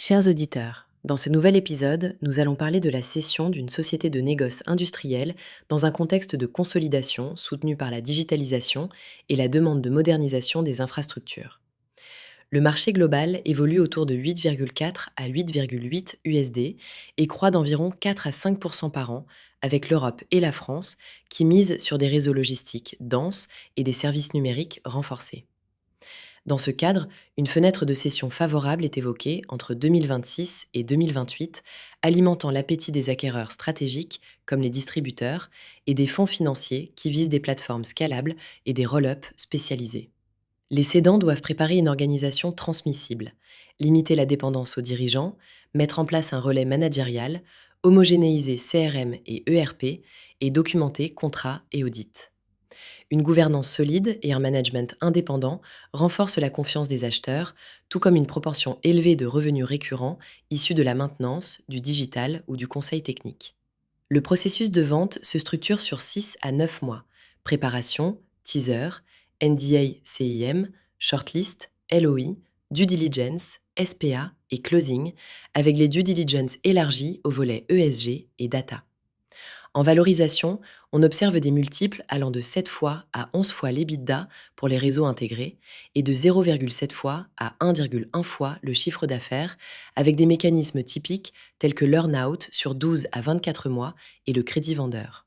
Chers auditeurs, dans ce nouvel épisode, nous allons parler de la cession d'une société de négoce industrielle dans un contexte de consolidation soutenu par la digitalisation et la demande de modernisation des infrastructures. Le marché global évolue autour de 8,4 à 8,8 USD et croît d'environ 4 à 5 par an, avec l'Europe et la France qui misent sur des réseaux logistiques denses et des services numériques renforcés. Dans ce cadre, une fenêtre de cession favorable est évoquée entre 2026 et 2028, alimentant l'appétit des acquéreurs stratégiques comme les distributeurs et des fonds financiers qui visent des plateformes scalables et des roll-up spécialisés. Les cédants doivent préparer une organisation transmissible, limiter la dépendance aux dirigeants, mettre en place un relais managérial, homogénéiser CRM et ERP et documenter contrats et audits. Une gouvernance solide et un management indépendant renforcent la confiance des acheteurs, tout comme une proportion élevée de revenus récurrents issus de la maintenance, du digital ou du conseil technique. Le processus de vente se structure sur 6 à 9 mois. Préparation, teaser, NDA-CIM, shortlist, LOI, due diligence, SPA et closing, avec les due diligence élargies aux volets ESG et data. En valorisation, on observe des multiples allant de 7 fois à 11 fois l'EBITDA pour les réseaux intégrés et de 0,7 fois à 1,1 fois le chiffre d'affaires, avec des mécanismes typiques tels que l'earn-out sur 12 à 24 mois et le crédit vendeur.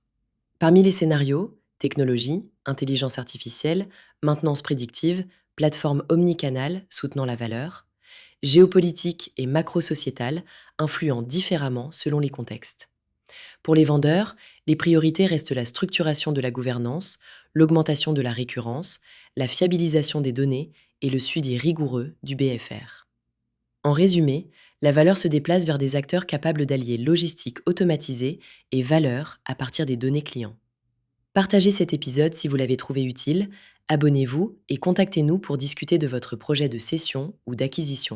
Parmi les scénarios, technologie, intelligence artificielle, maintenance prédictive, plateforme omnicanal soutenant la valeur, géopolitique et macro-sociétale influant différemment selon les contextes. Pour les vendeurs, les priorités restent la structuration de la gouvernance, l'augmentation de la récurrence, la fiabilisation des données et le suivi rigoureux du BFR. En résumé, la valeur se déplace vers des acteurs capables d'allier logistique automatisée et valeur à partir des données clients. Partagez cet épisode si vous l'avez trouvé utile, abonnez-vous et contactez-nous pour discuter de votre projet de cession ou d'acquisition.